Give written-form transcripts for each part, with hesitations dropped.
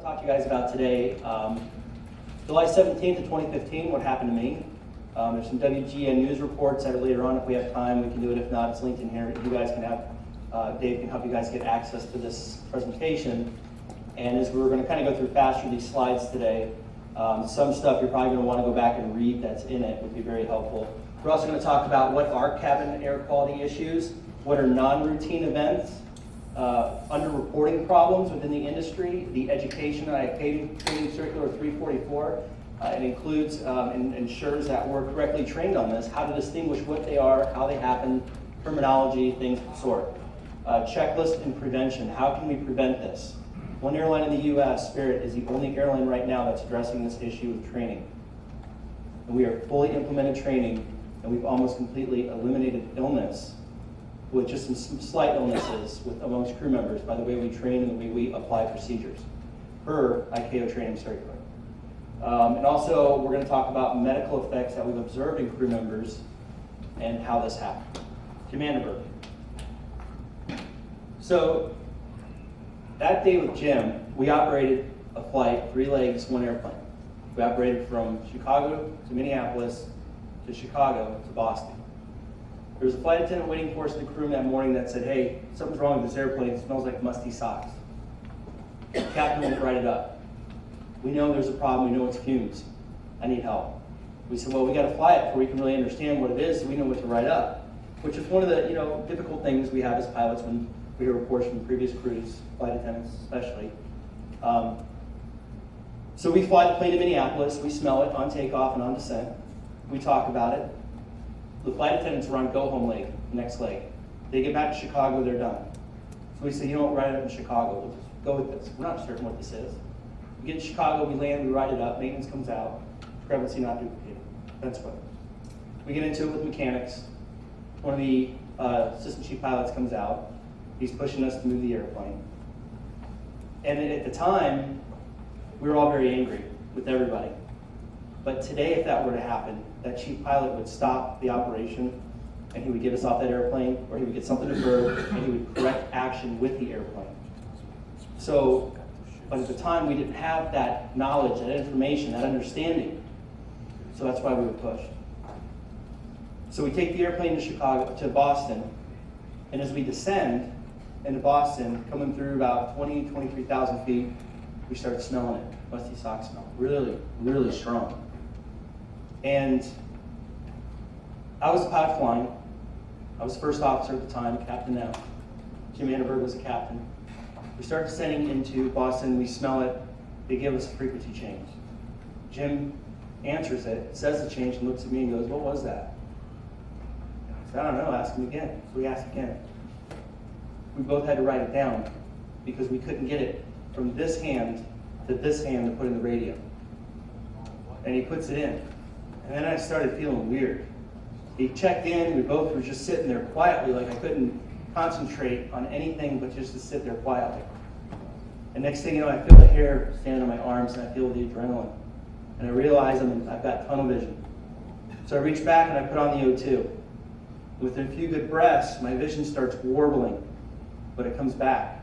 to talk to you guys about today. July 17th of 2015, what happened to me. There's some WGN news reports that are later on. If we have time, we can do it. If not, it's linked in here. You guys can have, Dave can help you guys get access to this presentation. And as we're going to kind of go through faster these slides today, some stuff you're probably going to want to go back and read that's in it would be very helpful. We're also going to talk about what are cabin air quality issues, what are non-routine events, under-reporting problems within the industry, the education and training circular 344. It includes and ensures that we're correctly trained on this, how to distinguish what they are, how they happen, terminology, things of the sort. Checklist and prevention. How can we prevent this? One airline in the U.S., Spirit, is the only airline right now that's addressing this issue with training. And we are fully implemented training, and we've almost completely eliminated illness with just some slight illnesses amongst crew members by the way we train and the way we apply procedures per ICAO training circular. And also, we're going to talk about medical effects that we've observed in crew members and how this happened. Jim Annenberg. So, that day with Jim, we operated a flight, 3 legs, 1 airplane. We operated from Chicago to Minneapolis to Chicago to Boston. There was a flight attendant waiting for us in the crew room that morning that said, hey, something's wrong with this airplane. It smells like musty socks. The captain won't write it up. We know there's a problem. We know it's fumes. I need help. We said, well, we got to fly it before we can really understand what it is so we know what to write up, which is one of the difficult things we have as pilots when we hear reports from previous crews, flight attendants especially. So we fly the plane to Minneapolis. We smell it on takeoff and on descent. We talk about it. The flight attendants are on go-home leg, next leg. They get back to Chicago, they're done. So we say, you don't write it up in Chicago. We'll just go with this. We're not certain what this is. We get to Chicago, we land, we write it up, maintenance comes out, discrepancy not duplicated. That's what. We get into it with mechanics. One of the assistant chief pilots comes out. He's pushing us to move the airplane. And at the time, we were all very angry with everybody. But today, if that were to happen, that chief pilot would stop the operation and he would get us off that airplane, or he would get something deferred and he would correct action with the airplane. So, but at the time we didn't have that knowledge, that information, that understanding. So that's why we were pushed. So we take the airplane to Boston, and as we descend into Boston, coming through about 23,000 feet, we start smelling it, musty sock smell, really, really strong. And I was a pilot flying. I was first officer at the time, captain now. Jim Annenberg was a captain. We start descending into Boston, we smell it, they give us a frequency change. Jim answers it, says the change, and looks at me and goes, what was that? I said, I don't know, ask him again. So we asked again. We both had to write it down because we couldn't get it from this hand to this hand to put in the radio. And he puts it in. And then I started feeling weird. He checked in, we both were just sitting there quietly, like I couldn't concentrate on anything but just to sit there quietly. And next thing you know, I feel the hair standing on my arms and I feel the adrenaline. And I realize I've got tunnel vision. So I reach back and I put on the O2. Within a few good breaths, my vision starts warbling, but it comes back.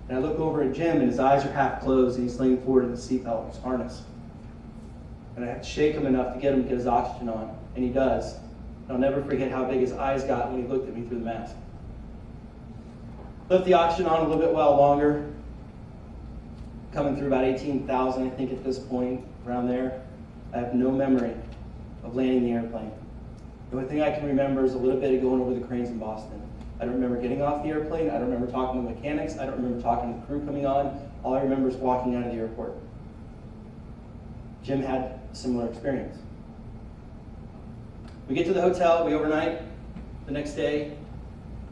And I look over at Jim and his eyes are half closed and he's leaning forward in the seatbelt with his harness. And I have to shake him enough to get him to get his oxygen on, and he does. And I'll never forget how big his eyes got when he looked at me through the mask. Left the oxygen on a little bit while longer, coming through about 18,000, I think at this point, around there. I have no memory of landing the airplane. The only thing I can remember is a little bit of going over the cranes in Boston. I don't remember getting off the airplane, I don't remember talking to mechanics, I don't remember talking to the crew coming on. All I remember is walking out of the airport. Jim had a similar experience. We get to the hotel, we overnight. The next day,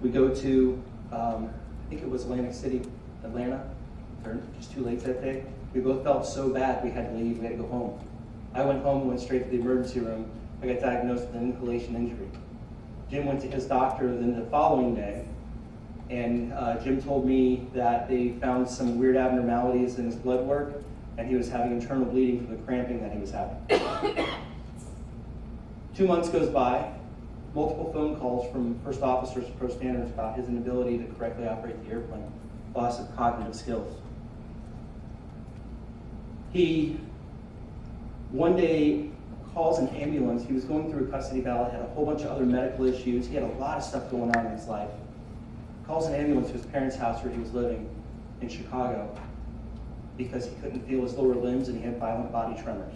we go to, I think it was Atlantic City, Atlanta. Just too late that day. We both felt so bad we had to leave, we had to go home. I went home and went straight to the emergency room. I got diagnosed with an inhalation injury. Jim went to his doctor then the following day, and Jim told me that they found some weird abnormalities in his blood work, and he was having internal bleeding from the cramping that he was having. 2 months goes by, multiple phone calls from first officers to pro standards about his inability to correctly operate the airplane, loss of cognitive skills. He one day calls an ambulance. He was going through a custody battle, had a whole bunch of other medical issues. He had a lot of stuff going on in his life. Calls an ambulance to his parents' house where he was living in Chicago because he couldn't feel his lower limbs and he had violent body tremors.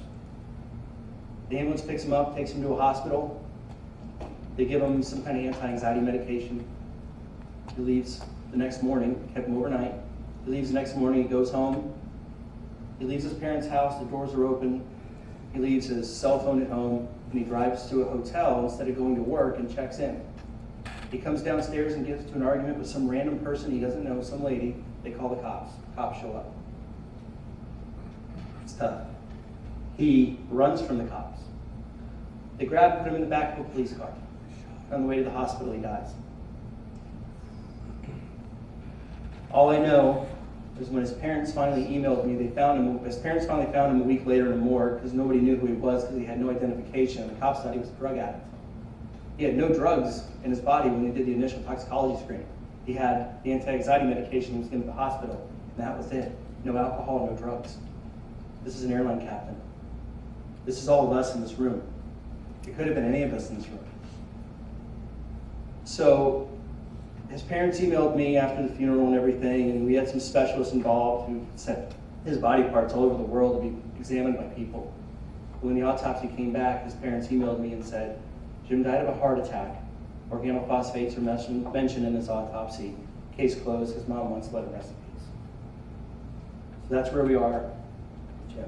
The ambulance picks him up, takes him to a hospital. They give him some kind of anti-anxiety medication. He leaves the next morning, kept him overnight. He leaves the next morning, he goes home. He leaves his parents' house, the doors are open. He leaves his cell phone at home and he drives to a hotel instead of going to work and checks in. He comes downstairs and gets into an argument with some random person he doesn't know, some lady. They call the cops. Cops show up. It's tough. He runs from the cops. They grab him, put him in the back of a police car. On the way to the hospital, he dies. All I know is when his parents finally emailed me, they found him. His parents finally found him a week later in a morgue because nobody knew who he was because he had no identification. The cops thought he was a drug addict. He had no drugs in his body when they did the initial toxicology screen. He had the anti-anxiety medication he was given to the hospital, and that was it. No alcohol, no drugs. This is an airline captain. This is all of us in this room. It could have been any of us in this room. So his parents emailed me after the funeral and everything, and we had some specialists involved who sent his body parts all over the world to be examined by people. When the autopsy came back, his parents emailed me and said, Jim died of a heart attack. Organophosphates are mentioned in his autopsy. Case closed. His mom wants to let him rest in peace. So that's where we are, Jim.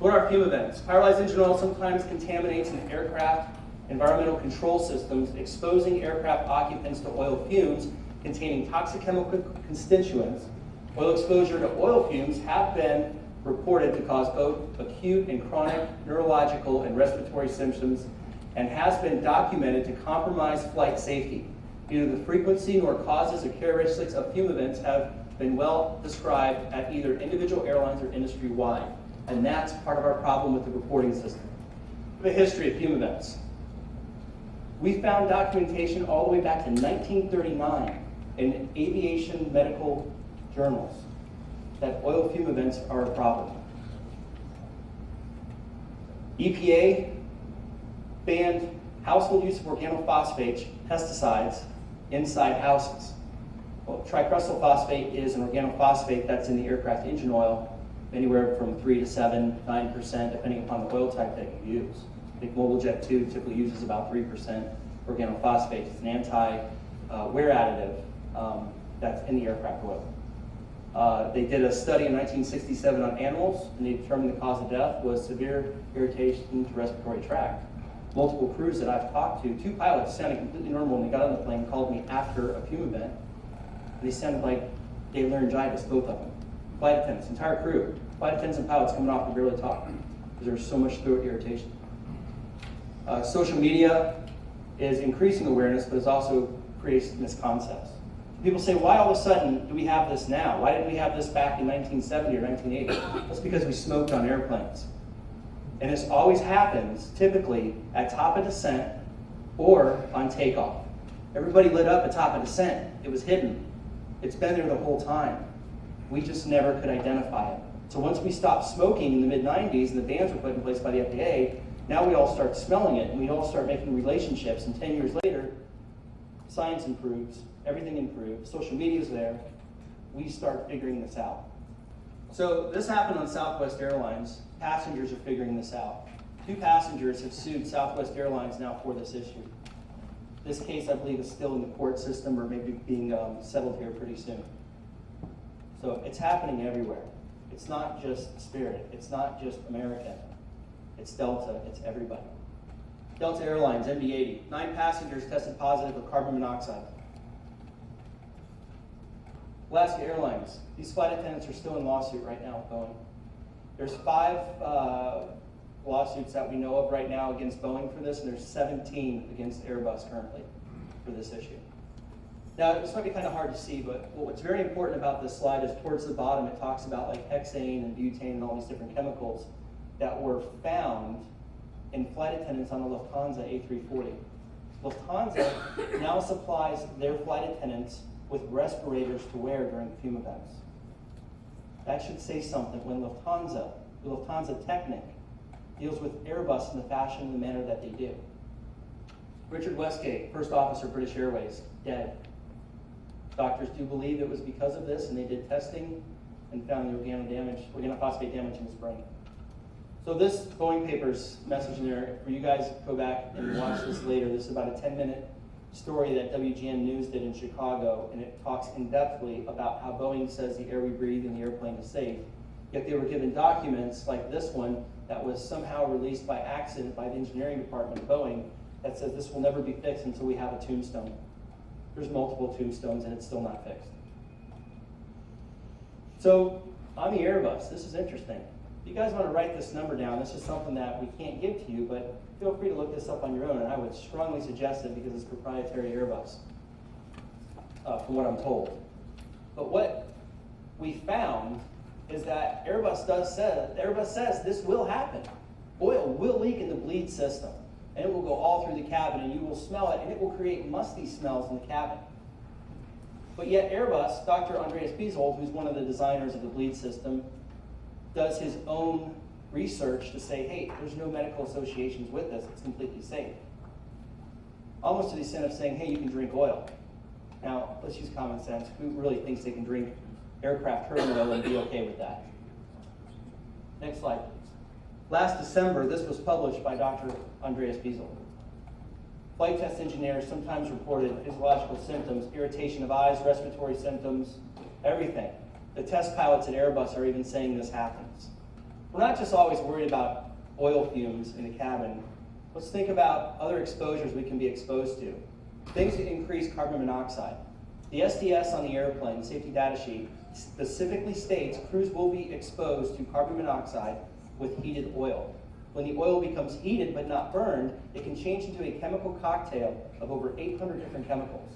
What are fume events? Pyrolyzed engine oil sometimes contaminates an aircraft environmental control systems, exposing aircraft occupants to oil fumes containing toxic chemical constituents. Oil exposure to oil fumes have been reported to cause both acute and chronic neurological and respiratory symptoms and has been documented to compromise flight safety. Neither the frequency nor causes or characteristics of fume events have been well described at either individual airlines or industry-wide. And that's part of our problem with the reporting system. The history of fume events. We found documentation all the way back to 1939 in aviation medical journals that oil fume events are a problem. EPA banned household use of organophosphate pesticides inside houses. Well, tricrusyl phosphate is an organophosphate that's in the aircraft engine oil, anywhere from 3 to 7, 9%, depending upon the oil type that you use. I think Mobile Jet 2 typically uses about 3% organophosphate. It's an anti-wear additive that's in the aircraft oil. They did a study in 1967 on animals, and they determined the cause of death was severe irritation to respiratory tract. Multiple crews that I've talked to, 2 pilots sounded completely normal when they got on the plane, called me after a fume event. And they sounded like they had laryngitis, both of them. Flight attendants, entire crew. Flight attendants and pilots coming off to barely talk because there's so much throat irritation. Social media is increasing awareness, but it also creates misconcepts. People say, why all of a sudden do we have this now? Why didn't we have this back in 1970 or 1980? That's because we smoked on airplanes. And this always happens, typically, at top of descent or on takeoff. Everybody lit up at top of descent. It was hidden. It's been there the whole time. We just never could identify it. So once we stopped smoking in the mid-90s and the bans were put in place by the FDA, now we all start smelling it and we all start making relationships. And 10 years later, science improves, everything improves, social media's there. We start figuring this out. So this happened on Southwest Airlines. Passengers are figuring this out. 2 passengers have sued Southwest Airlines now for this issue. This case, I believe, is still in the court system or maybe being settled here pretty soon. So it's happening everywhere. It's not just Spirit. It's not just American. It's Delta. It's everybody. Delta Airlines, MD-80. 9 passengers tested positive for carbon monoxide. Alaska Airlines. These flight attendants are still in lawsuit right now with Boeing. There's 5 lawsuits that we know of right now against Boeing for this, and there's 17 against Airbus currently for this issue. Now, this might be kind of hard to see, but what's very important about this slide is towards the bottom, it talks about like hexane and butane and all these different chemicals that were found in flight attendants on the Lufthansa A340. Lufthansa now supplies their flight attendants with respirators to wear during fume events. That should say something when Lufthansa, the Lufthansa Technik, deals with Airbus in the fashion and the manner that they do. Richard Westgate, first officer, British Airways, dead. Doctors do believe it was because of this, and they did testing and found the organophosphate damage in his brain. So this Boeing paper's message in there, for you guys to go back and watch this later, this is about a 10-minute story that WGN News did in Chicago, and it talks in-depthly about how Boeing says the air we breathe in the airplane is safe, yet they were given documents like this one that was somehow released by accident by the engineering department of Boeing that says this will never be fixed until we have a tombstone. There's multiple tombstones and it's still not fixed. So on the Airbus, this is interesting. If you guys want to write this number down, this is something that we can't give to you, but feel free to look this up on your own, and I would strongly suggest it because it's proprietary Airbus, from what I'm told. But what we found is that Airbus says this will happen. Oil will leak in the bleed system, and it will go all through the cabin, and you will smell it, and it will create musty smells in the cabin. But yet Airbus, Dr. Andreas Bezold, who's one of the designers of the bleed system, does his own research to say, hey, there's no medical associations with this, it's completely safe. Almost to the extent of saying, hey, you can drink oil. Now, let's use common sense. Who really thinks they can drink aircraft turbine oil and be okay with that? Next slide, please. Last December, this was published by Dr. Andreas Bezold. Flight test engineers sometimes reported physiological symptoms, irritation of eyes, respiratory symptoms, everything. The test pilots at Airbus are even saying this happens. We're not just always worried about oil fumes in the cabin. Let's think about other exposures we can be exposed to. Things that increase carbon monoxide. The SDS on the airplane, the safety data sheet, specifically states crews will be exposed to carbon monoxide with heated oil. When the oil becomes heated but not burned, it can change into a chemical cocktail of over 800 different chemicals.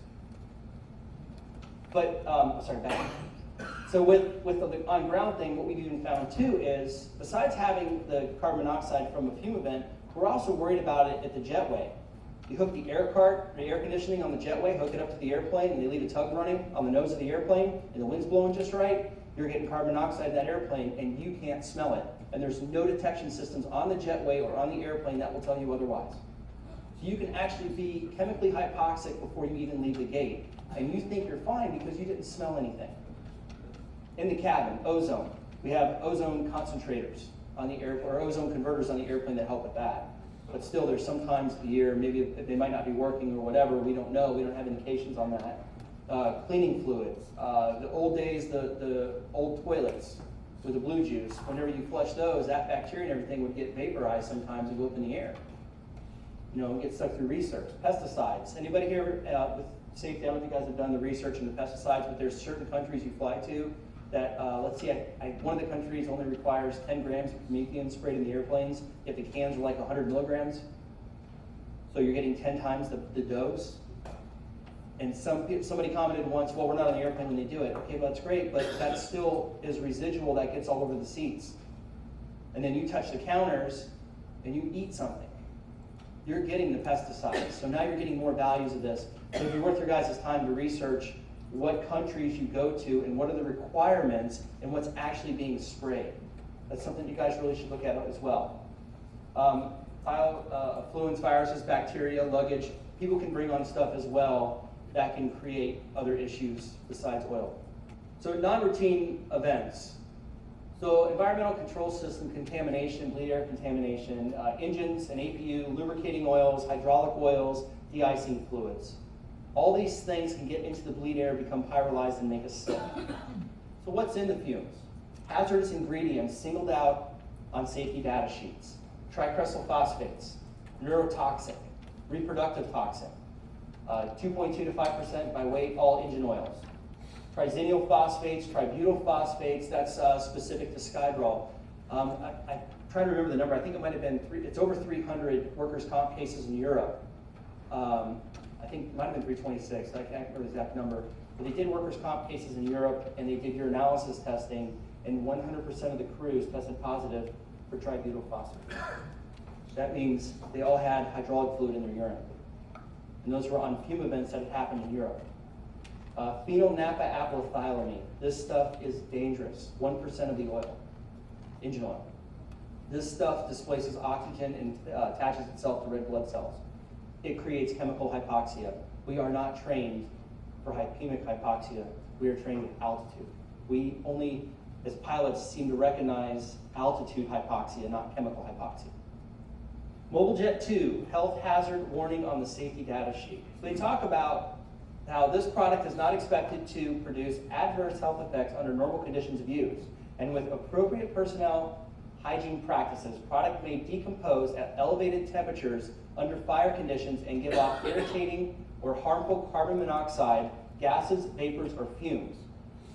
But, back. So with the on-ground thing, what we've even found too is, besides having the carbon monoxide from a fume event, we're also worried about it at the jetway. You hook the air cart, the air conditioning on the jetway, hook it up to the airplane, and they leave a tug running on the nose of the airplane, and the wind's blowing just right, you're getting carbon monoxide in that airplane, and you can't smell it. And there's no detection systems on the jetway or on the airplane that will tell you otherwise. So you can actually be chemically hypoxic before you even leave the gate, and you think you're fine because you didn't smell anything. In the cabin, ozone. We have ozone concentrators on the airplane, or ozone converters on the airplane that help with that. But still, there's sometimes the year, maybe if they might not be working or whatever, we don't know, we don't have indications on that. Cleaning fluids, the old days, the old toilets with the blue juice, whenever you flush those, that bacteria and everything would get vaporized sometimes and go up in the air. You know, and get stuck through research. Pesticides. Anybody here with safety, I don't know if you guys have done the research into pesticides, but there's certain countries you fly to that, let's see, one of the countries only requires 10 grams of promethium sprayed in the airplanes, yet the cans are like 100 milligrams. So you're getting 10 times the dose. And somebody commented once, well, we're not on the airplane when they do it. Okay, well, that's great, but that still is residual that gets all over the seats. And then you touch the counters and you eat something. You're getting the pesticides. So now you're getting more values of this. So it'd be worth your guys' time to research what countries you go to and what are the requirements and what's actually being sprayed. That's something you guys really should look at as well. Fluids, viruses, bacteria, luggage. People can bring on stuff as well that can create other issues besides oil. So non-routine events. So environmental control system contamination, bleed air contamination, engines and APU, lubricating oils, hydraulic oils, de-icing fluids. All these things can get into the bleed air, become pyrolyzed, and make us sick. So what's in the fumes? Hazardous ingredients singled out on safety data sheets. Tricresyl phosphates, neurotoxic, reproductive toxin, 2.2 to 5% by weight, all engine oils. Trizenyl phosphates, tributyl phosphates, that's specific to Skybral. I'm trying to remember the number. I think it might have been, it's over 300 workers' comp cases in Europe. I think it might have been 326, I can't remember the exact number. But they did workers' comp cases in Europe, and they did urinalysis testing, and 100% of the crews tested positive for tributyl phosphate. That means they all had hydraulic fluid in their urine. And those were on fume events that had happened in Europe. Phenol naphtha apathylamine. This stuff is dangerous. 1% of the oil, engine oil. This stuff displaces oxygen and attaches itself to red blood cells. It creates chemical hypoxia. We are not trained for hypemic hypoxia. We are trained with altitude. We only, as pilots, seem to recognize altitude hypoxia, not chemical hypoxia. Mobile Jet 2, health hazard warning on the safety data sheet. So they talk about how this product is not expected to produce adverse health effects under normal conditions of use. And with appropriate personnel hygiene practices, product may decompose at elevated temperatures under fire conditions and give off irritating or harmful carbon monoxide, gases, vapors, or fumes.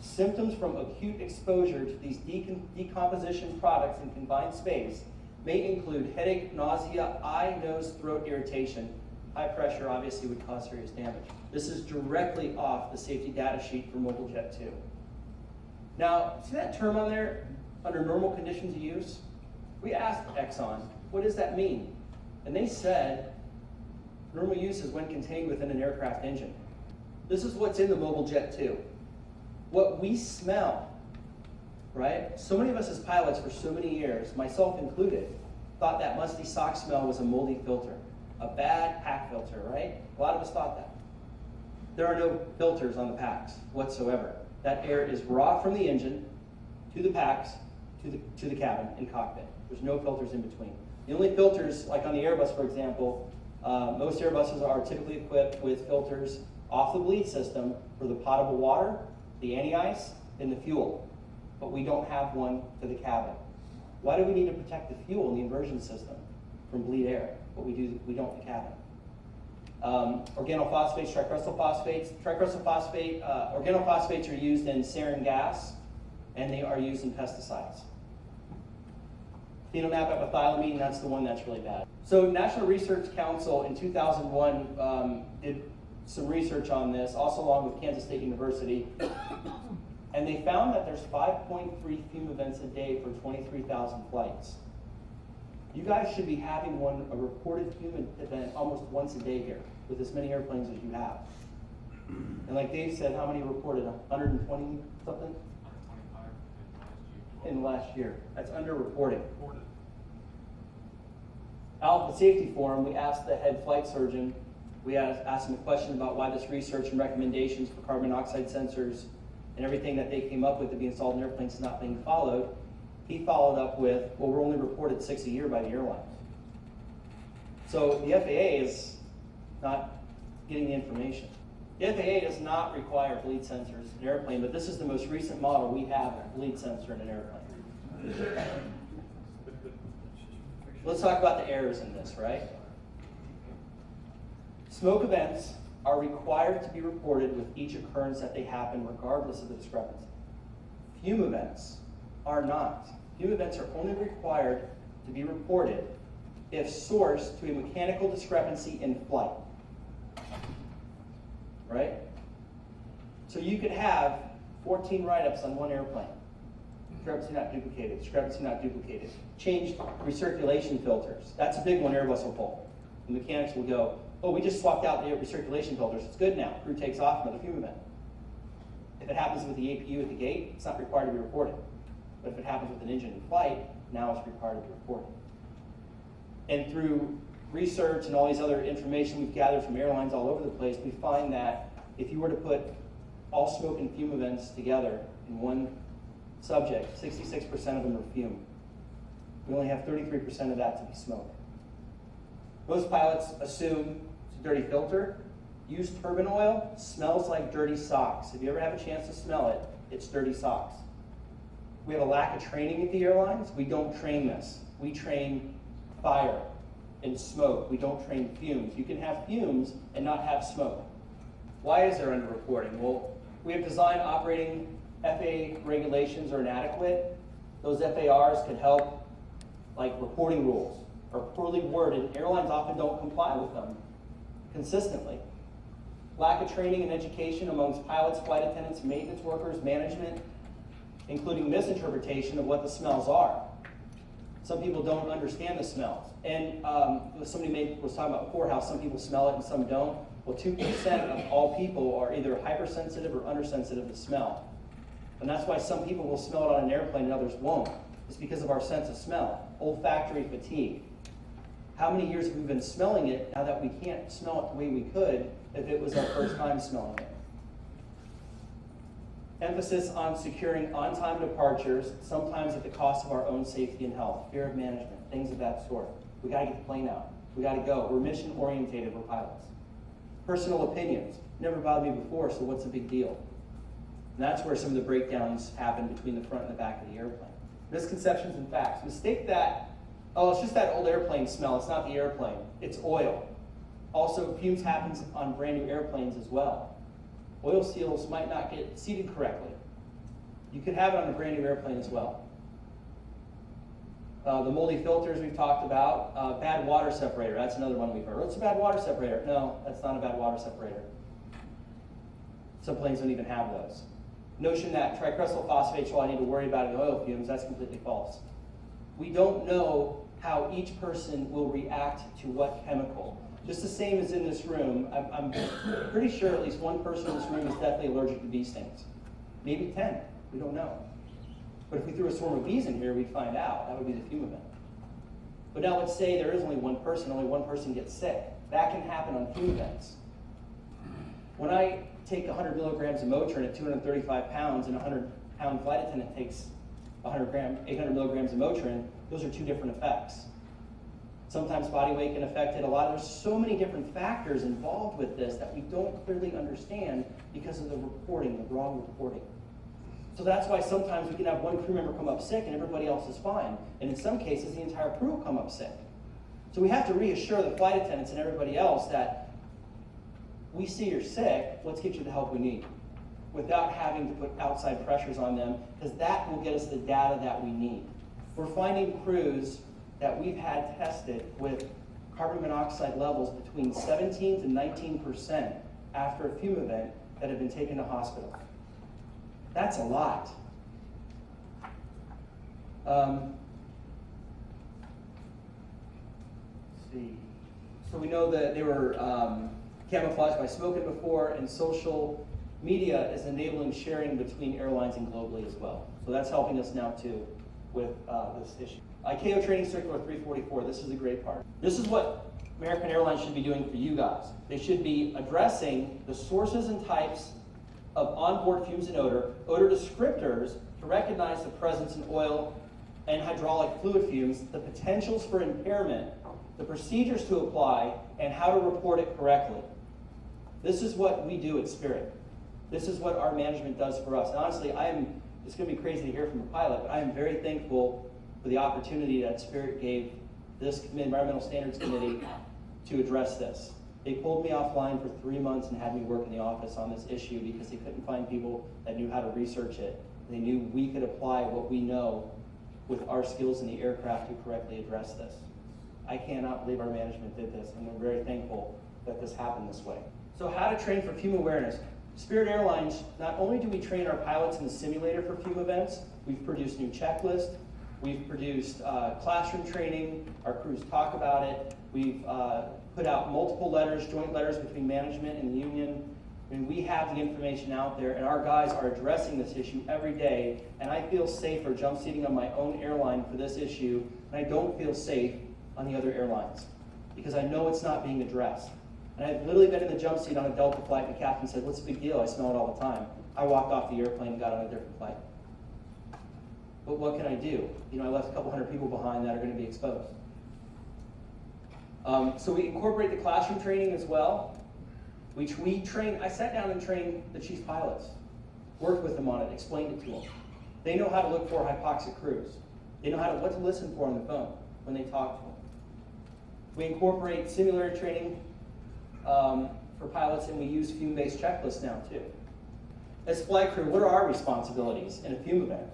Symptoms from acute exposure to these decomposition products in confined space may include headache, nausea, eye, nose, throat irritation. High pressure obviously would cause serious damage. This is directly off the safety data sheet for Mobile Jet 2. Now, see that term on there, under normal conditions of use? We asked Exxon, what does that mean? And they said, normal use is when contained within an aircraft engine. This is what's in the Mobile Jet 2. What we smell, right? So many of us as pilots for so many years, myself included, thought that musty sock smell was a moldy filter, a bad pack filter, right? A lot of us thought that. There are no filters on the packs whatsoever. That air is raw from the engine to the packs to the cabin and cockpit. There's no filters in between. The only filters, like on the Airbus, for example, most Airbuses are typically equipped with filters off the bleed system for the potable water, the anti-ice, and the fuel. But we don't have one for the cabin. Why do we need to protect the fuel in the inversion system from bleed air? But we don't in the cabin. Organophosphates, tricrysophosphates. Organophosphates are used in sarin gas, and they are used in pesticides. Phenol naphtha apathylamine, that's the one that's really bad. So National Research Council in 2001 did some research on this, also along with Kansas State University, and they found that there's 5.3 fume events a day for 23,000 flights. You guys should be having a reported fume event almost once a day here, with as many airplanes as you have. And like Dave said, how many reported? 120 something? 125 in last year. That's underreporting. Out at the safety forum, we asked the head flight surgeon, we asked him a question about why this research and recommendations for carbon monoxide sensors and everything that they came up with to be installed in airplanes is not being followed. He followed up with, well, we're only reported 6 a year by the airlines. So the FAA is not getting the information. The FAA does not require bleed sensors in an airplane, but this is the most recent model we have a bleed sensor in an airplane. Let's talk about the errors in this, right? Smoke events are required to be reported with each occurrence that they happen, regardless of the discrepancy. Fume events are not. Fume events are only required to be reported if sourced to a mechanical discrepancy in flight. Right? So you could have 14 write-ups on one airplane. Discrepancy not duplicated, discrepancy not duplicated. Changed recirculation filters. That's a big one Airbus will pull. The mechanics will go, oh, we just swapped out the recirculation filters. It's good now. Crew takes off, another fume event. If it happens with the APU at the gate, it's not required to be reported. But if it happens with an engine in flight, now it's required to be reported. And through research and all these other information we've gathered from airlines all over the place, we find that if you were to put all smoke and fume events together in one subject, 66% of them are fume. We only have 33% of that to be smoke. Most pilots assume it's a dirty filter. Used turbine oil smells like dirty socks. If you ever have a chance to smell it, it's dirty socks. We have a lack of training at the airlines. We don't train this. We train fire and smoke. We don't train fumes. You can have fumes and not have smoke. Why is there underreporting? Well, we have design operating FAA regulations are inadequate. Those FARs could help, like reporting rules are poorly worded. Airlines often don't comply with them consistently. Lack of training and education amongst pilots, flight attendants, maintenance workers, management, including misinterpretation of what the smells are. Some people don't understand the smells. And somebody was talking about before how some people smell it and some don't. Well, 2% of all people are either hypersensitive or undersensitive to smell. And that's why some people will smell it on an airplane and others won't. It's because of our sense of smell, olfactory fatigue. How many years have we been smelling it now that we can't smell it the way we could if it was our first time smelling it? Emphasis on securing on-time departures, sometimes at the cost of our own safety and health, fear of management, things of that sort. We gotta get the plane out. We gotta go. We're mission orientated, we're pilots. Personal opinions, never bothered me before, so what's the big deal? And that's where some of the breakdowns happen between the front and the back of the airplane. Misconceptions and facts. Mistake that, oh, it's just that old airplane smell, it's not the airplane, it's oil. Also, fumes happens on brand new airplanes as well. Oil seals might not get seated correctly. You could have it on a brand new airplane as well. The moldy filters we've talked about. Bad water separator, that's another one we've heard. What's a bad water separator? No, that's not a bad water separator. Some planes don't even have those. Notion that tricrystal phosphate's all I need to worry about in oil fumes, that's completely false. We don't know how each person will react to what chemical. Just the same as in this room, I'm pretty sure at least one person in this room is definitely allergic to bee stings. Maybe 10, we don't know. But if we threw a swarm of bees in here, we'd find out. That would be the fume event. But now let's say there is only one person gets sick. That can happen on fume events. When I take 100 milligrams of Motrin at 235 pounds and a 100-pound flight attendant takes 800 milligrams of Motrin, those are two different effects. Sometimes body weight can affect it a lot. There's so many different factors involved with this that we don't clearly understand because of the reporting, the wrong reporting. So that's why sometimes we can have one crew member come up sick and everybody else is fine. And in some cases, the entire crew will come up sick. So we have to reassure the flight attendants and everybody else that we see you're sick, let's get you the help we need, without having to put outside pressures on them, because that will get us the data that we need. We're finding crews that we've had tested with carbon monoxide levels between 17 to 19% after a fume event that have been taken to hospital. That's a lot. Let's see. So we know that they were camouflaged by smoking before, and social media is enabling sharing between airlines and globally as well. So that's helping us now too with this issue. ICAO Training Circular 344, this is a great part. This is what American Airlines should be doing for you guys. They should be addressing the sources and types of onboard fumes and odor descriptors to recognize the presence in oil and hydraulic fluid fumes, the potentials for impairment, the procedures to apply, and how to report it correctly. This is what we do at Spirit. This is what our management does for us. And honestly, it's going to be crazy to hear from a pilot, but I am very thankful for the opportunity that Spirit gave this Environmental Standards Committee to address this. They pulled me offline for 3 months and had me work in the office on this issue because they couldn't find people that knew how to research it. They knew we could apply what we know with our skills in the aircraft to correctly address this. I cannot believe our management did this, and we're very thankful that this happened this way. So how to train for fume awareness. Spirit Airlines, not only do we train our pilots in the simulator for fume events, we've produced new checklists, we've produced classroom training, our crews talk about it, we've put out multiple letters, joint letters between management and the union. I mean, we have the information out there, and our guys are addressing this issue every day, and I feel safer jump seating on my own airline for this issue, and I don't feel safe on the other airlines because I know it's not being addressed. And I've literally been in the jump seat on a Delta flight, and the captain said, "What's the big deal? I smell it all the time." I walked off the airplane and got on a different flight. But what can I do? You know, I left a couple hundred people behind that are going to be exposed. So we incorporate the classroom training as well, which we train. I sat down and trained the chief pilots, worked with them on it, explained it to them. They know how to look for hypoxic crews. They know what to listen for on the phone when they talk to them. We incorporate simulator training for pilots, and we use fume-based checklists now too. As flight crew, what are our responsibilities in a fume event?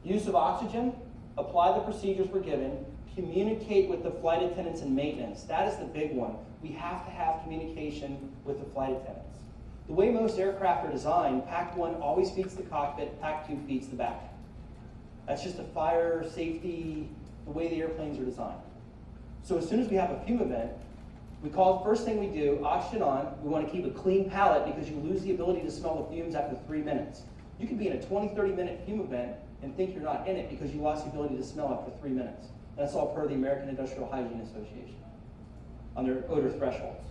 Use of oxygen, apply the procedures we're given, communicate with the flight attendants and maintenance. That is the big one. We have to have communication with the flight attendants. The way most aircraft are designed, Pack 1 always feeds the cockpit, Pack 2 feeds the back. That's just a fire safety, the way the airplanes are designed. So as soon as we have a fume event, We call, first thing we do, oxygen on. We want to keep a clean palate because you lose the ability to smell the fumes after 3 minutes. You could be in a 20, 30-minute fume event and think you're not in it because you lost the ability to smell after 3 minutes. That's all per the American Industrial Hygiene Association on their odor thresholds.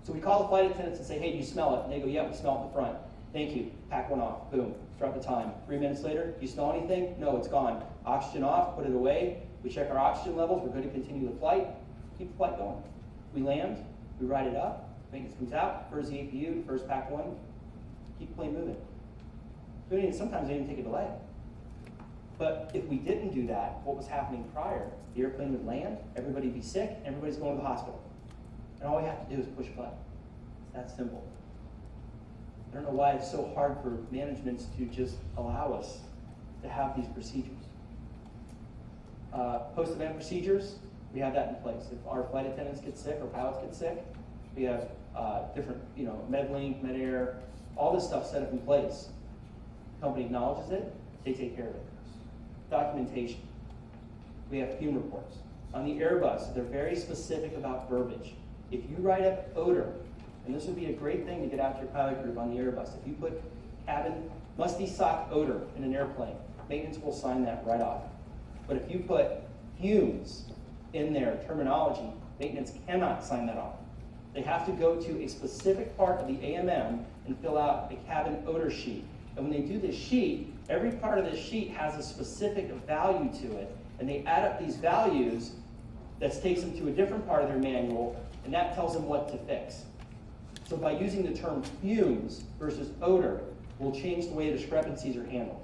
So we call the flight attendants and say, hey, do you smell it? And they go, yeah, we smell it in the front. Thank you. Pack one off. Boom. Start the time. 3 minutes later, do you smell anything? No, it's gone. Oxygen off, put it away. We check our oxygen levels. We're good to continue the flight. Keep the flight going. We land. We ride it up. Maintenance comes out. First the APU. First pack one. Keep the plane moving. Sometimes they even take a delay. But if we didn't do that, what was happening prior? The airplane would land, everybody would be sick, everybody's going to the hospital. And all we have to do is push a button. It's that simple. I don't know why it's so hard for managements to just allow us to have these procedures. Post-event procedures, we have that in place. If our flight attendants get sick or pilots get sick, we have different, MedLink, MedAir, all this stuff set up in place. The company acknowledges it, they take care of it. Documentation. We have fume reports. On the Airbus, they're very specific about verbiage. If you write up odor, and this would be a great thing to get out to your pilot group on the Airbus, if you put cabin musty sock odor in an airplane, maintenance will sign that right off. But if you put fumes in their terminology, maintenance cannot sign that off. They have to go to a specific part of the AMM and fill out a cabin odor sheet. And when they do this sheet, every part of this sheet has a specific value to it, and they add up these values that takes them to a different part of their manual, and that tells them what to fix. So by using the term fumes versus odor, we'll change the way discrepancies are handled.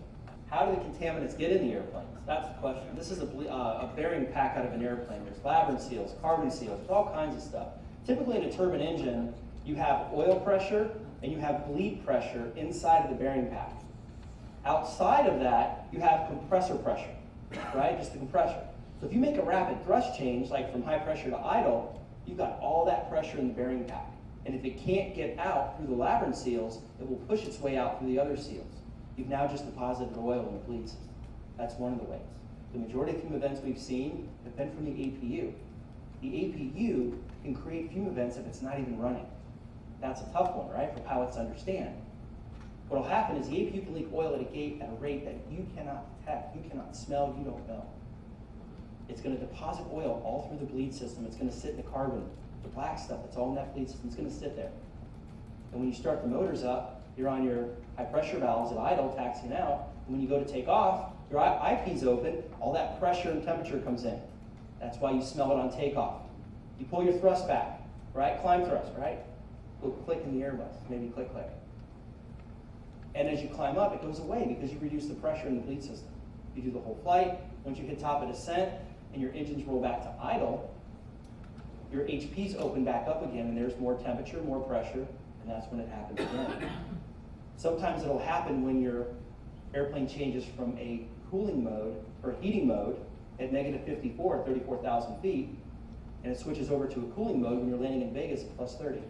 How do the contaminants get in the airplanes? That's the question. This is a bearing pack out of an airplane. There's labyrinth seals, carbon seals, all kinds of stuff. Typically in a turbine engine, you have oil pressure and you have bleed pressure inside of the bearing pack. Outside of that, you have compressor pressure, right? Just the compressor. So if you make a rapid thrust change, like from high pressure to idle, you've got all that pressure in the bearing pack. And if it can't get out through the labyrinth seals, it will push its way out through the other seals. You've now just deposited oil in the bleed system. That's one of the ways. The majority of fume events we've seen have been from the APU. The APU can create fume events if it's not even running. That's a tough one, right, for pilots to understand. What will happen is the APU can leak oil at a gate at a rate that you cannot detect, you cannot smell, you don't know. It's going to deposit oil all through the bleed system. It's going to sit in the carbon, the black stuff that's all in that bleed system. It's going to sit there. And when you start the motors up, you're on your high pressure valves at idle, taxiing out. And when you go to take off, your eyepiece open, all that pressure and temperature comes in. That's why you smell it on takeoff. You pull your thrust back, right? Climb thrust, right? We'll click in the Airbus, maybe click, click. And as you climb up, it goes away because you reduce the pressure in the bleed system. You do the whole flight. Once you hit top of descent and your engines roll back to idle, your HPs open back up again, and there's more temperature, more pressure, and that's when it happens again. Sometimes it'll happen when your airplane changes from a cooling mode or heating mode at negative 54 at 34,000 feet, and it switches over to a cooling mode when you're landing in Vegas at plus 30.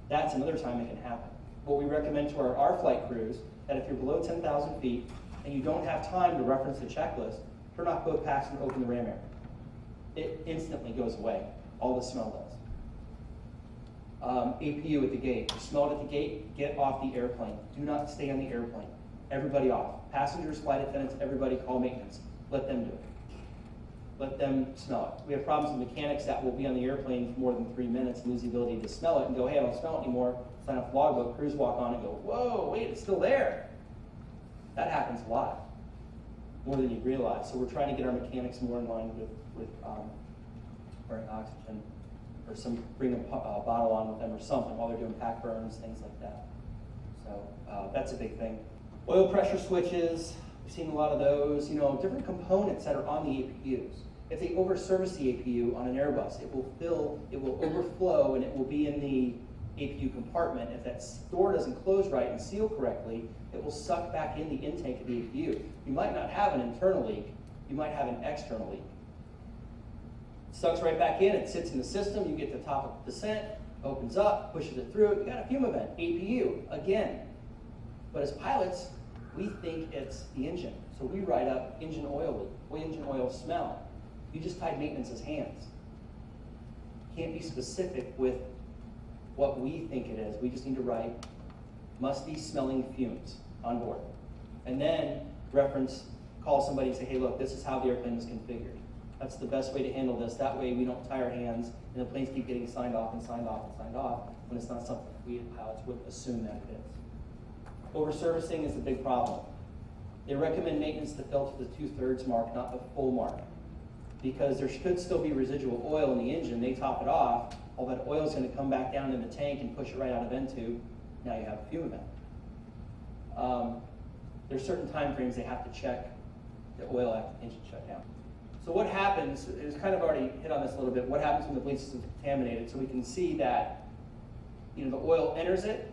That's another time it can happen. What we recommend to our flight crews, that if you're below 10,000 feet and you don't have time to reference the checklist, turn off both packs and open the ram air. It instantly goes away. All the smell does. APU at the gate. You smell it at the gate, get off the airplane. Do not stay on the airplane. Everybody off. Passengers, flight attendants, everybody call maintenance. Let them do it. Let them smell it. We have problems with mechanics that will be on the airplane for more than 3 minutes and lose the ability to smell it and go, hey, I don't smell it anymore. Sign off logbook, crews walk on and go, whoa, wait, it's still there. That happens a lot, more than you realize. So we're trying to get our mechanics more in line with wearing oxygen, or bring a bottle on with them or something while they're doing pack burns, things like that. So that's a big thing. Oil pressure switches, we've seen a lot of those. Different components that are on the APUs. If they overservice the APU on an Airbus, it will fill, it will overflow, and it will be in the APU compartment. If that door doesn't close right and seal correctly, it will suck back in the intake of the APU. You might not have an internal leak, you might have an external leak. It sucks right back in, it sits in the system, you get to the top of the descent, opens up, pushes it through, you got a fume event, APU, again. But as pilots, we think it's the engine. So we write up engine oil leak, engine oil smell. You just tied maintenance's hands. can't be specific with what we think it is. We just need to write, must be smelling fumes on board. And then call somebody and say, hey, look, this is how the airplane is configured. That's the best way to handle this. That way we don't tie our hands and the planes keep getting signed off and signed off and signed off when it's not something we pilots would assume that it is. Over-servicing is a big problem. They recommend maintenance to fill to the 2/3 mark, not the full mark. Because there should still be residual oil in the engine. They top it off, all that oil is going to come back down in the tank and push it right out of vent tube. Now you have a fume event. There's certain time frames they have to check the oil after the engine shut down. So what happens, it's kind of already hit on this a little bit, what happens when the bleed system is contaminated? So we can see that the oil enters it,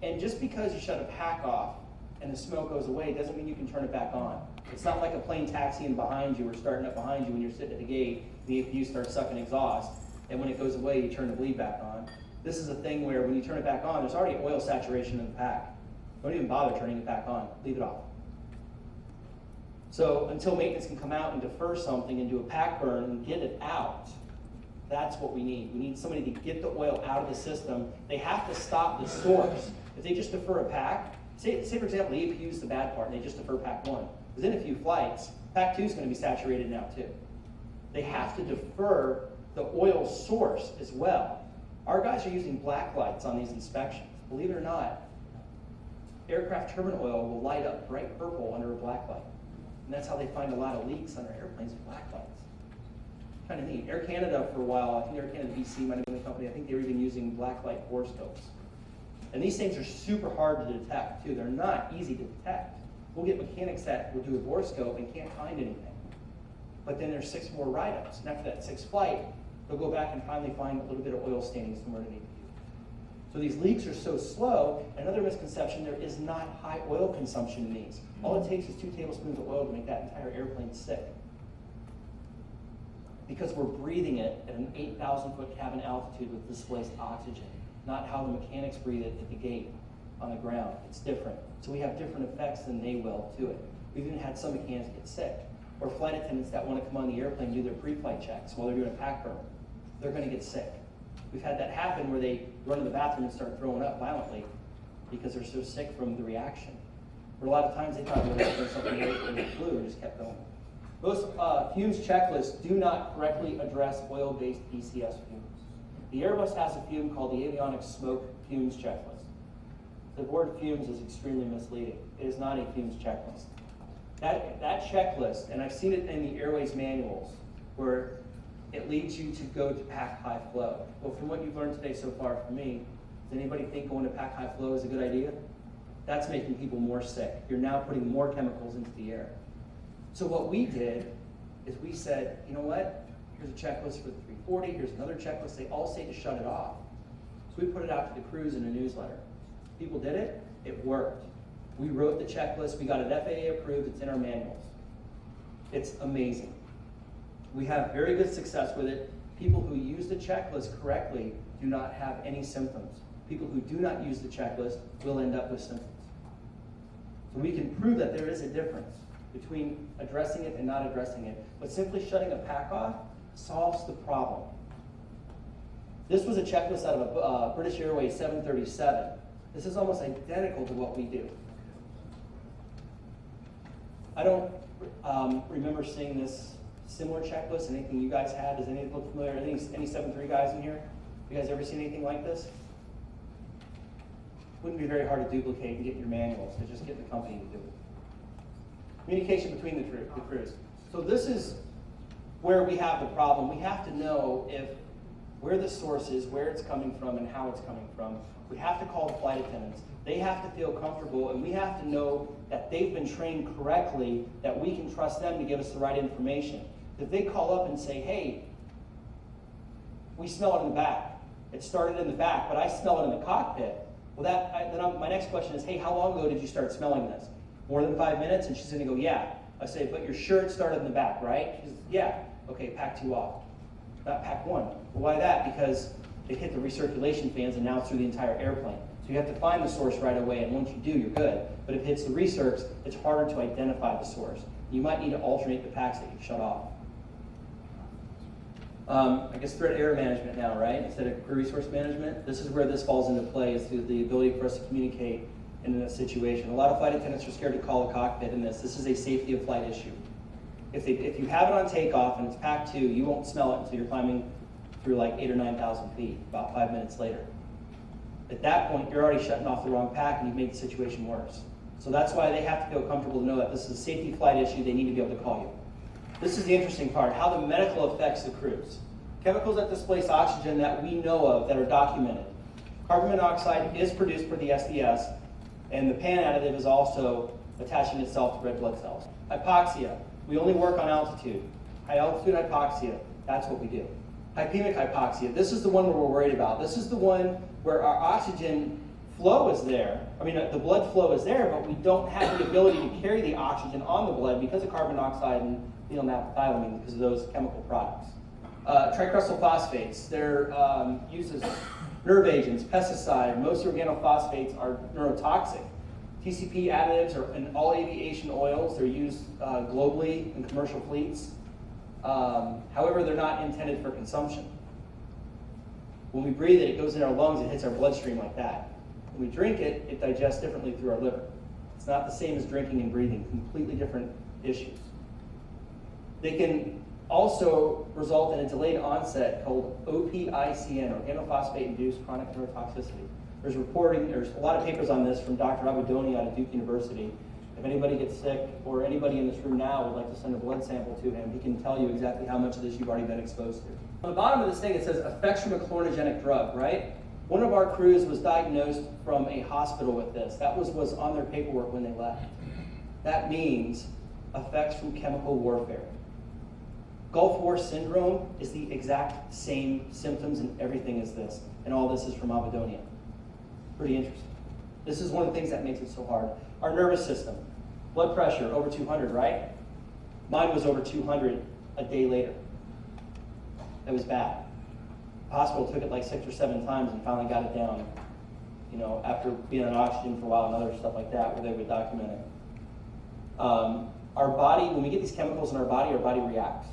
and just because you shut a pack off and the smoke goes away doesn't mean you can turn it back on. It's not like a plane taxiing behind you or starting up behind you when you're sitting at the gate, the APU starts sucking exhaust, and when it goes away, you turn the bleed back on. This is a thing where when you turn it back on, there's already oil saturation in the pack. Don't even bother turning it back on, leave it off. So until maintenance can come out and defer something and do a pack burn and get it out, that's what we need. We need somebody to get the oil out of the system. They have to stop the source. If they just defer a pack, say for example, the APU is the bad part and they just defer pack 1. Within a few flights, pack 2 is going to be saturated now too. They have to defer the oil source as well. Our guys are using black lights on these inspections. Believe it or not, aircraft turbine oil will light up bright purple under a black light. And that's how they find a lot of leaks on their airplanes with black lights. Kind of neat. Air Canada for a while, I think Air Canada BC might have been the company, I think they were even using black light borescopes. And these things are super hard to detect too. They're not easy to detect. We'll get mechanics that will do a borescope and can't find anything. But then there's 6 more write-ups. And after that 6th flight, they'll go back and finally find a little bit of oil staining somewhere underneath. So these leaks are so slow. Another misconception, there is not high oil consumption in these. All it takes is 2 tablespoons of oil to make that entire airplane sick. Because we're breathing it at an 8,000-foot cabin altitude with displaced oxygen, not how the mechanics breathe it at the gate on the ground. It's different. So we have different effects than they will to it. We've even had some mechanics get sick. Or flight attendants that want to come on the airplane and do their pre-flight checks while they're doing a pack burn. They're going to get sick. We've had that happen where they run to the bathroom and start throwing up violently because they're so sick from the reaction. Or a lot of times they thought they were doing something related to the flu and just kept going. Most fumes checklists do not correctly address oil-based ECS fumes. The Airbus has a fume called the avionics smoke fumes checklist. The word fumes is extremely misleading. It is not a fumes checklist. That checklist, and I've seen it in the Airways manuals, where it leads you to go to pack high flow. Well, from what you've learned today so far from me, does anybody think going to pack high flow is a good idea? That's making people more sick. You're now putting more chemicals into the air. So what we did is we said, you know what? Here's a checklist for the 340. Here's another checklist. They all say to shut it off. So we put it out to the crews in a newsletter. People did it. It worked. We wrote the checklist. We got it FAA approved. It's in our manuals. It's amazing. We have very good success with it. People who use the checklist correctly do not have any symptoms. People who do not use the checklist will end up with symptoms. So we can prove that there is a difference between addressing it and not addressing it. But simply shutting a pack off solves the problem. This was a checklist out of a British Airways 737. This is almost identical to what we do. I don't remember seeing this similar checklist. Anything you guys had? Does anything look familiar? Any 7.3 guys in here? You guys ever seen anything like this? Wouldn't be very hard to duplicate and get your manuals, so just get the company to do it. Communication between the crews. So this is where we have the problem. We have to know where the source is, where it's coming from, and how it's coming from. We have to call the flight attendants. They have to feel comfortable, and we have to know that they've been trained correctly, that we can trust them to give us the right information. If they call up and say, hey, we smell it in the back. It started in the back, but I smell it in the cockpit. Well, my next question is, hey, how long ago did you start smelling this? More than 5 minutes? And she's going to go, yeah. I say, but you're sure it started in the back, right? She says, yeah. Okay, pack 2 off. Not pack 1. Well, why that? Because it hit the recirculation fans and now it's through the entire airplane. So you have to find the source right away, and once you do, you're good. But if it hits the recircs, it's harder to identify the source. You might need to alternate the packs that you shut off. I guess threat area management now, right? Instead of crew resource management, this is where this falls into play, is the ability for us to communicate in a situation. A lot of flight attendants are scared to call a cockpit in this. This is a safety of flight issue. If you have it on takeoff and it's packed 2, you won't smell it until you're climbing through like 8,000 or 9,000 feet, about 5 minutes later. At that point, you're already shutting off the wrong pack and you've made the situation worse. So that's why they have to feel comfortable to know that this is a safety flight issue. They need to be able to call you. This is the interesting part, how the medical affects the crews. Chemicals that displace oxygen that we know of that are documented. Carbon monoxide is produced for the SDS, and the PAN additive is also attaching itself to red blood cells. Hypoxia, we only work on altitude. High altitude hypoxia, that's what we do. Hypemic hypoxia, this is the one where we're worried about. This is the one where our oxygen flow is there. I mean, the blood flow is there, but we don't have the ability to carry the oxygen on the blood because of carbon monoxide and phenylnaphthylamine, because of those chemical products. Tricrystal phosphates, they're used as nerve agents, pesticide. Most organophosphates are neurotoxic. TCP additives are in all aviation oils. They're used globally in commercial fleets. However, they're not intended for consumption. When we breathe it, it goes in our lungs, it hits our bloodstream like that. When we drink it, it digests differently through our liver. It's not the same as drinking and breathing, completely different issues. They can also result in a delayed onset called OPICN, organophosphate-induced chronic neurotoxicity. There's a lot of papers on this from Dr. Abadoni out of Duke University. If anybody gets sick, or anybody in this room now would like to send a blood sample to him, he can tell you exactly how much of this you've already been exposed to. On the bottom of this thing, it says effects from a chlorinogenic drug, right? One of our crews was diagnosed from a hospital with this. That was on their paperwork when they left. That means effects from chemical warfare. Gulf War syndrome is the exact same symptoms and everything as this, and all this is from Abadonia. Pretty interesting. This is one of the things that makes it so hard. Our nervous system, blood pressure over 200, right? Mine was over 200 a day later. It was bad. The hospital took it like 6 or 7 times and finally got it down, after being on oxygen for a while and other stuff like that, where they would document it. Our body, when we get these chemicals in our body reacts.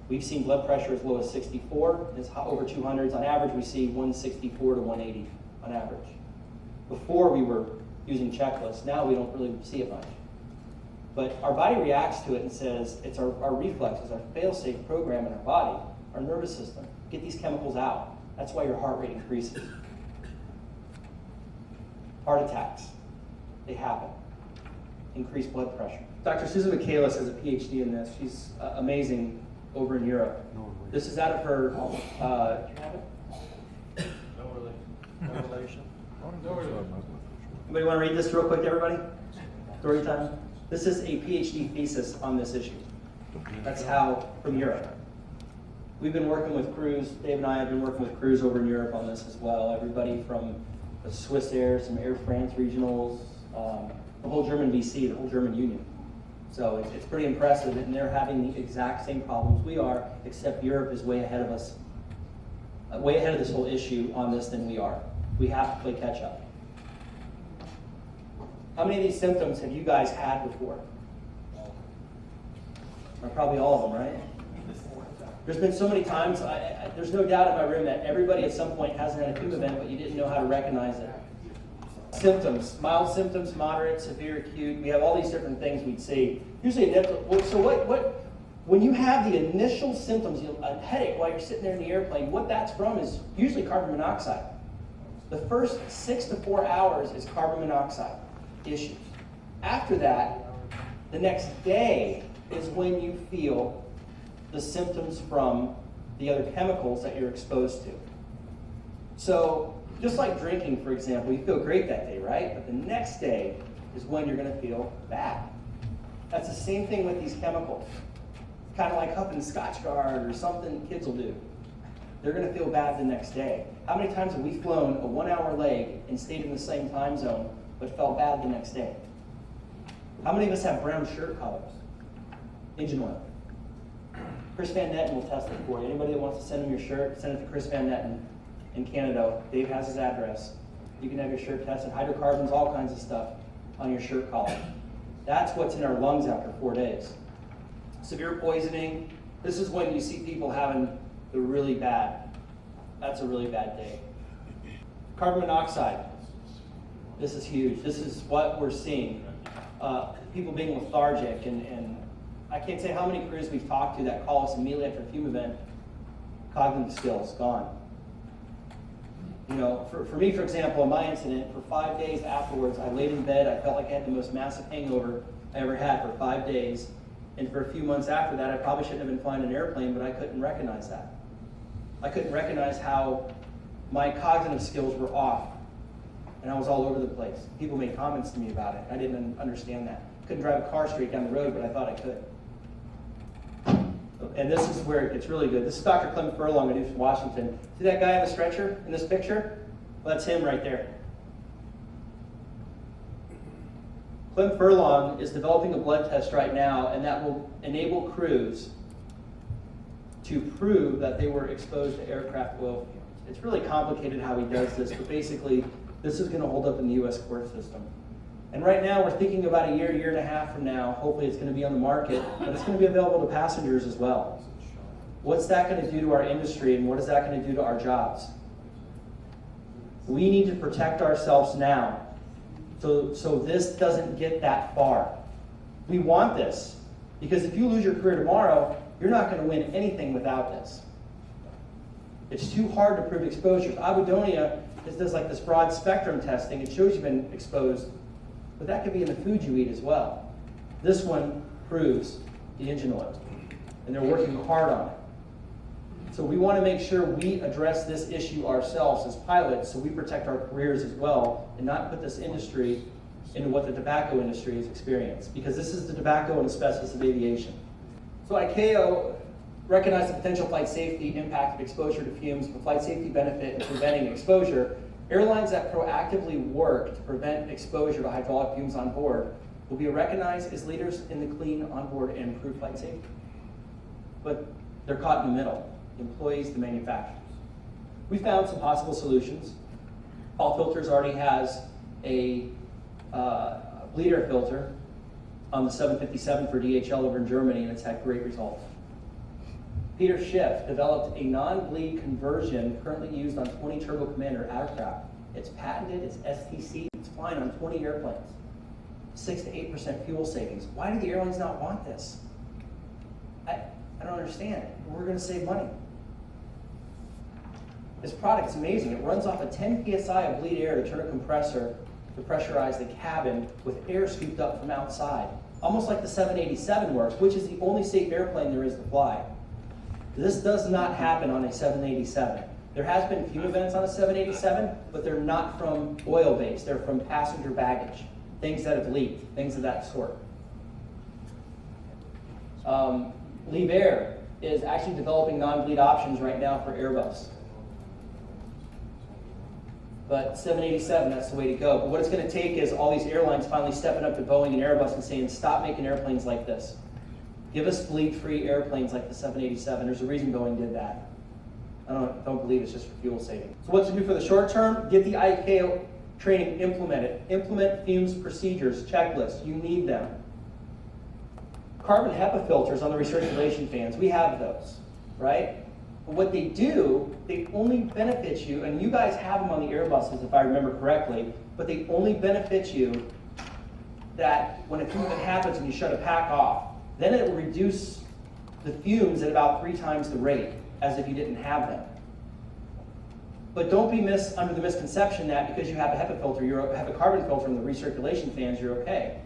We've seen blood pressure as low as 64, it's over 200s. On average, we see 164 to 180 on average. Before we were using checklists, now we don't really see it much. But our body reacts to it and says, it's our reflexes, our fail-safe program in our body, our nervous system. Get these chemicals out. That's why your heart rate increases. Heart attacks, they happen. Increased blood pressure. Dr. Susan Michaelis has a PhD in this. She's amazing over in Europe. This is out of her, do you have it? No relation. Anybody want to read this real quick, everybody? Story time. This is a PhD thesis on this issue. That's how, from Europe. We've been working with crews, Dave and I have been working with crews over in Europe on this as well. Everybody from the Swiss Air, some Air France regionals, the whole German VC, the whole German Union. So it's pretty impressive, and they're having the exact same problems we are, except Europe is way ahead of us, way ahead of this whole issue on this than we are. We have to play catch up. How many of these symptoms have you guys had before? Or probably all of them, right? There's been so many times, there's no doubt in my room that everybody at some point hasn't had a FUME event, but you didn't know how to recognize it. Symptoms, mild symptoms, moderate, severe, acute. We have all these different things we'd see. Usually, when you have the initial symptoms, a headache while you're sitting there in the airplane, what that's from is usually carbon monoxide. The first 6 to 4 hours is carbon monoxide issues. After that, the next day is when you feel the symptoms from the other chemicals that you're exposed to. So, just like drinking, for example, you feel great that day, right? But the next day is when you're going to feel bad. That's the same thing with these chemicals. It's kind of like huffing Scotchgard or something kids will do. They're going to feel bad the next day. How many times have we flown a 1-hour leg and stayed in the same time zone but felt bad the next day? How many of us have brown shirt colors? Engine oil. Chris Van Netten will test it for you. Anybody that wants to send him your shirt, send it to Chris Van Netten in Canada. Dave has his address. You can have your shirt tested. Hydrocarbons, all kinds of stuff on your shirt collar. That's what's in our lungs after 4 days. Severe poisoning. This is when you see people having They're really bad. That's a really bad day. Carbon monoxide. This is huge. This is what we're seeing. People being lethargic, and I can't say how many crews we've talked to that call us immediately after a fume event. Cognitive skills, gone. You know, for me, for example, in my incident, for 5 days afterwards, I laid in bed. I felt like I had the most massive hangover I ever had for 5 days. And for a few months after that, I probably shouldn't have been flying an airplane, but I couldn't recognize that. I couldn't recognize how my cognitive skills were off. And I was all over the place. People made comments to me about it. I didn't understand that. Couldn't drive a car straight down the road, but I thought I could. And this is where it gets really good. This is Dr. Clem Furlong at UF Washington. See that guy on the stretcher in this picture? Well, that's him right there. Clem Furlong is developing a blood test right now, and that will enable crews to prove that they were exposed to aircraft oil fumes. It's really complicated how he does this, but basically, this is going to hold up in the U.S. court system. And right now, we're thinking about a year and a half from now, hopefully it's going to be on the market, but it's going to be available to passengers as well. What's that going to do to our industry, and what is that going to do to our jobs? We need to protect ourselves now so this doesn't get that far. We want this, because if you lose your career tomorrow, you're not going to win anything without this. It's too hard to prove exposure. Abudonia does like this broad spectrum testing. It shows you've been exposed, but that could be in the food you eat as well. This one proves the engine oil, and they're working hard on it. So we want to make sure we address this issue ourselves as pilots, so we protect our careers as well, and not put this industry into what the tobacco industry has experienced, because this is the tobacco and asbestos of aviation. So ICAO recognized the potential flight safety impact of exposure to fumes, the flight safety benefit in preventing exposure. Airlines that proactively work to prevent exposure to hydraulic fumes on board will be recognized as leaders in the clean onboard and improved flight safety. But they're caught in the middle, employees to manufacturers. We found some possible solutions. All Filters already has a bleed air filter on the 757 for DHL over in Germany, and it's had great results. Peter Schiff developed a non-bleed conversion currently used on 20 Turbo Commander aircraft. It's patented, it's STC, it's flying on 20 airplanes. 6 to 8% fuel savings. Why do the airlines not want this? I don't understand. We're going to save money. This product is amazing. It runs off a 10 psi of bleed air to turn a compressor to pressurize the cabin with air scooped up from outside. Almost like the 787 works, which is the only safe airplane there is to fly. This does not happen on a 787. There has been fume events on a 787, but they're not from oil-based. They're from passenger baggage, things that have leaked, things of that sort. Leave Air is actually developing non-bleed options right now for Airbus. But 787, that's the way to go. But what it's going to take is all these airlines finally stepping up to Boeing and Airbus and saying, stop making airplanes like this. Give us bleed-free airplanes like the 787. There's a reason Boeing did that. I don't believe it's just for fuel saving. So what to do for the short term? Get the ICAO training implemented. Implement FUMES procedures, checklists. You need them. Carbon HEPA filters on the recirculation fans. We have those, right? But what they do, they only benefit you, and you guys have them on the Airbuses, if I remember correctly, but they only benefit you that when a fume event happens and you shut a pack off, then it will reduce the fumes at about 3 times the rate as if you didn't have them. But don't be under the misconception that because you have a HEPA filter, you have a carbon filter in the recirculation fans, you're okay.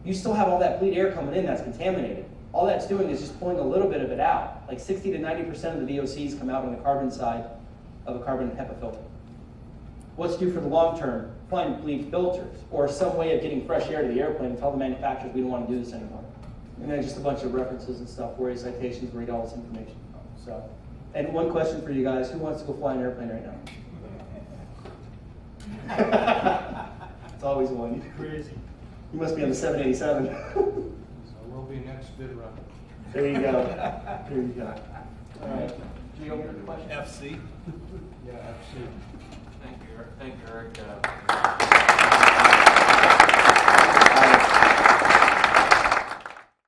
You still have all that bleed air coming in that's contaminated. All that's doing is just pulling a little bit of it out. Like 60 to 90% of the VOCs come out on the carbon side of a carbon HEPA filter. What's due for the long term? Find bleed filters or some way of getting fresh air to the airplane and tell the manufacturers we don't want to do this anymore. And then just a bunch of references and stuff, where citations, read all this information. So, and one question for you guys: who wants to go fly an airplane right now? It's always one. Crazy. You must be on the 787. So we'll be next bid round. There you go. There you go. All right. Do you have any questions? FC. Yeah, absolutely. Thank you, Eric.